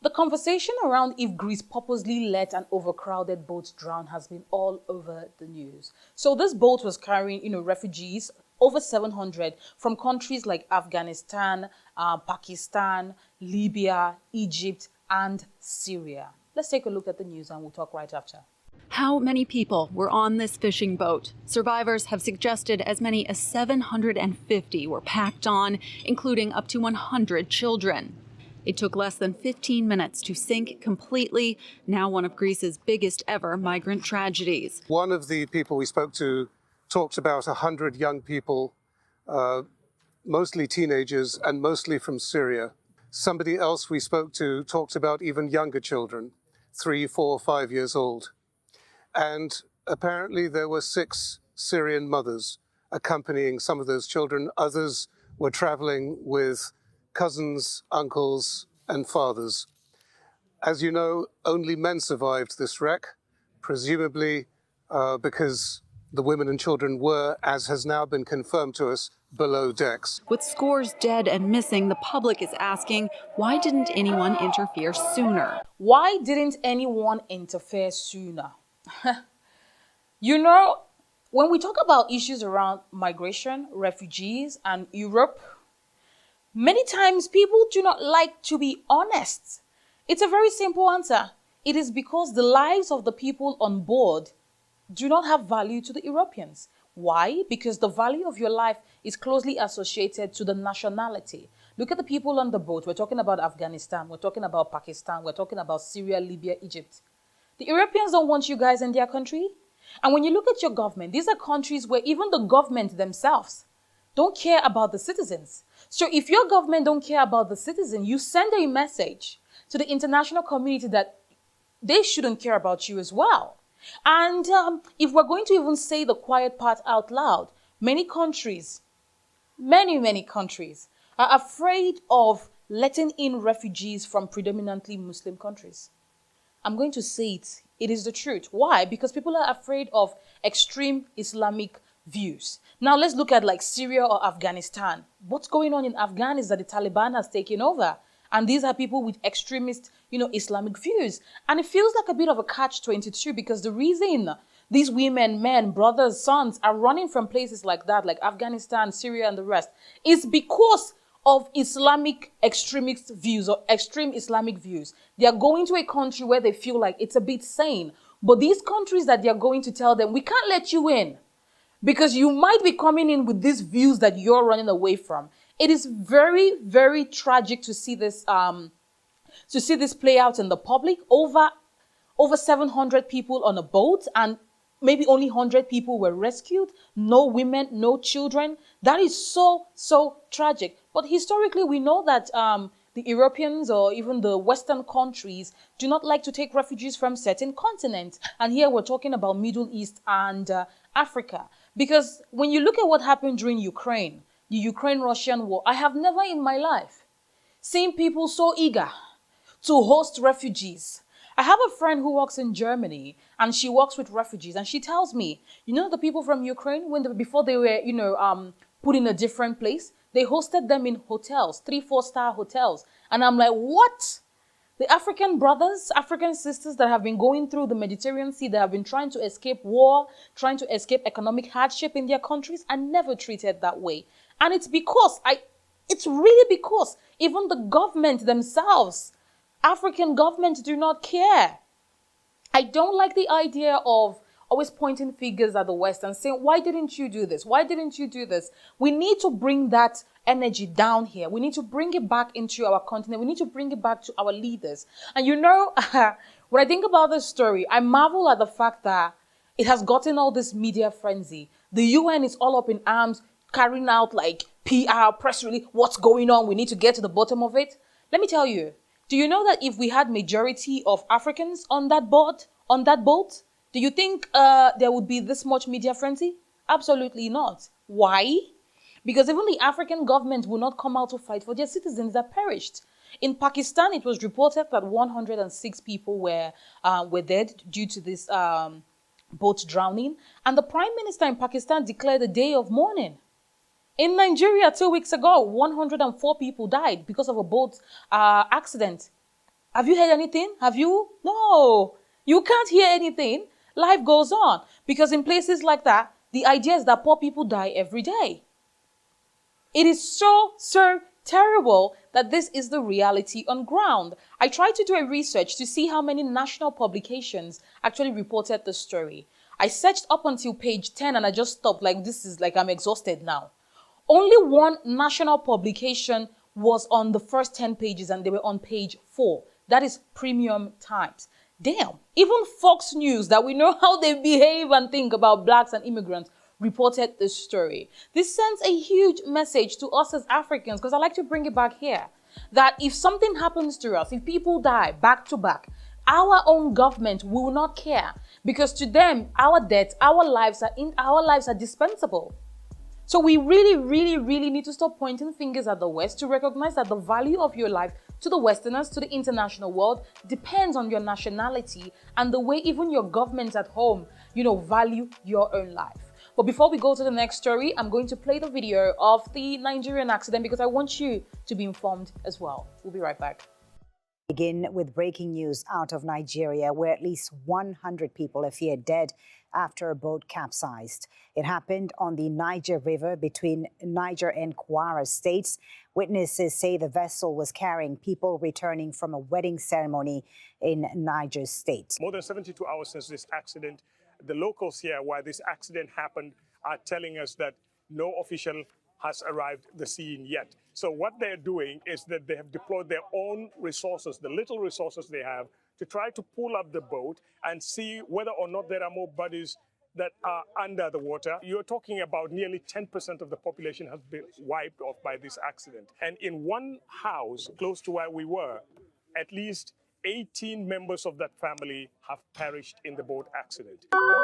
The conversation around if Greece purposely let an overcrowded boat drown has been all over the news. So this boat was carrying, refugees, over 700 from countries like Afghanistan, Pakistan, Libya, Egypt, and Syria. Let's take a look at the news and we'll talk right after. How many people were on this fishing boat? Survivors have suggested as many as 750 were packed on, including up to 100 children. It took less than 15 minutes to sink completely, now one of Greece's biggest ever migrant tragedies. One of the people we spoke to talked about 100 young people, mostly teenagers and mostly from Syria. Somebody else we spoke to talked about even younger children, 3, 4, 5 years old. And apparently there were 6 Syrian mothers accompanying some of those children. Others were traveling with cousins, uncles, and fathers. As you know, only men survived this wreck, presumably because the women and children were, as has now been confirmed to us, below decks. With scores dead and missing, the public is asking, why didn't anyone interfere sooner? Why didn't anyone interfere sooner? When we talk about issues around migration, refugees, and Europe, many times people do not like to be honest. It's a very simple answer. It is because the lives of the people on board do not have value to the Europeans. Why? Because the value of your life is closely associated to the nationality. Look at the people on the boat. We're talking about Afghanistan. We're talking about Pakistan. We're talking about Syria, Libya, Egypt. The Europeans don't want you guys in their country. And when you look at your government, these are countries where even the government themselves don't care about the citizens. So if your government don't care about the citizen, you send a message to the international community that they shouldn't care about you as well. And if we're going to even say the quiet part out loud, many countries are afraid of letting in refugees from predominantly Muslim countries. I'm going to say it. It is the truth. Why? Because people are afraid of extreme Islamic views. Now let's look at like Syria or Afghanistan. What's going on in Afghanistan is that the Taliban has taken over. And these are people with extremist, Islamic views. And it feels like a bit of a catch-22 because the reason these women, men, brothers, sons are running from places like that, like Afghanistan, Syria, and the rest, is because of Islamic extremist views or extreme Islamic views. They are going to a country where they feel like it's a bit sane. But these countries that they are going to tell them, we can't let you in because you might be coming in with these views that you're running away from. It is very, very tragic to see this play out in the public. Over 700 people on a boat and maybe only 100 people were rescued. No women, no children. That is so, so tragic. But historically, we know that the Europeans or even the Western countries do not like to take refugees from certain continents. And here we're talking about Middle East and Africa. Because when you look at what happened during Ukraine, the Ukraine-Russian war, I have never in my life seen people so eager to host refugees. I have a friend who works in Germany and she works with refugees and she tells me, the people from Ukraine, before they were, put in a different place, they hosted them in hotels, 3-4-star hotels. And I'm like, what? The African brothers, African sisters that have been going through the Mediterranean Sea, that have been trying to escape war, trying to escape economic hardship in their countries, are never treated that way. And it's really because even the government themselves, African governments do not care. I don't like the idea of always pointing fingers at the West and saying, why didn't you do this? Why didn't you do this? We need to bring that energy down here. We need to bring it back into our continent. We need to bring it back to our leaders. And when I think about this story, I marvel at the fact that it has gotten all this media frenzy. The UN is all up in arms, carrying out like PR, press release, what's going on? We need to get to the bottom of it. Let me tell you, do you know that if we had majority of Africans on that boat, do you think there would be this much media frenzy? Absolutely not. Why? Because even the African government will not come out to fight for their citizens that perished. In Pakistan, it was reported that 106 people were dead due to this boat drowning. And the Prime Minister in Pakistan declared a day of mourning. In Nigeria, 2 weeks ago, 104 people died because of a boat accident. Have you heard anything? Have you? No. You can't hear anything. Life goes on. Because in places like that, the idea is that poor people die every day. It is so terrible that this is the reality on ground. I tried to do a research to see how many national publications actually reported the story. I searched up until page 10 and I just stopped. Like, this is like, I'm exhausted now. Only one national publication was on the first 10 pages and they were on page 4. That is Premium Times. Damn, even Fox News, that we know how they behave and think about blacks and immigrants, reported this story. This sends a huge message to us as Africans, because I like to bring it back here, that if something happens to us, if people die back to back, our own government will not care, because to them, our deaths, our lives are dispensable. So we really need to stop pointing fingers at the West, to recognize that the value of your life to the Westerners, to the international world, depends on your nationality and the way even your government at home, value your own life. But before we go to the next story, I'm going to play the video of the Nigerian accident because I want you to be informed as well. We'll be right back. Begin with breaking news out of Nigeria, where at least 100 people are feared dead after a boat capsized. It happened on the Niger River between Niger and Kwara states. Witnesses say the vessel was carrying people returning from a wedding ceremony in Niger state. More than 72 hours since this accident, the locals here where this accident happened are telling us that no official has arrived at the scene yet. So what they're doing is that they have deployed their own resources, the little resources they have, to try to pull up the boat and see whether or not there are more bodies that are under the water. You're talking about nearly 10% of the population has been wiped off by this accident. And in one house close to where we were, at least 18 members of that family have perished in the boat accident.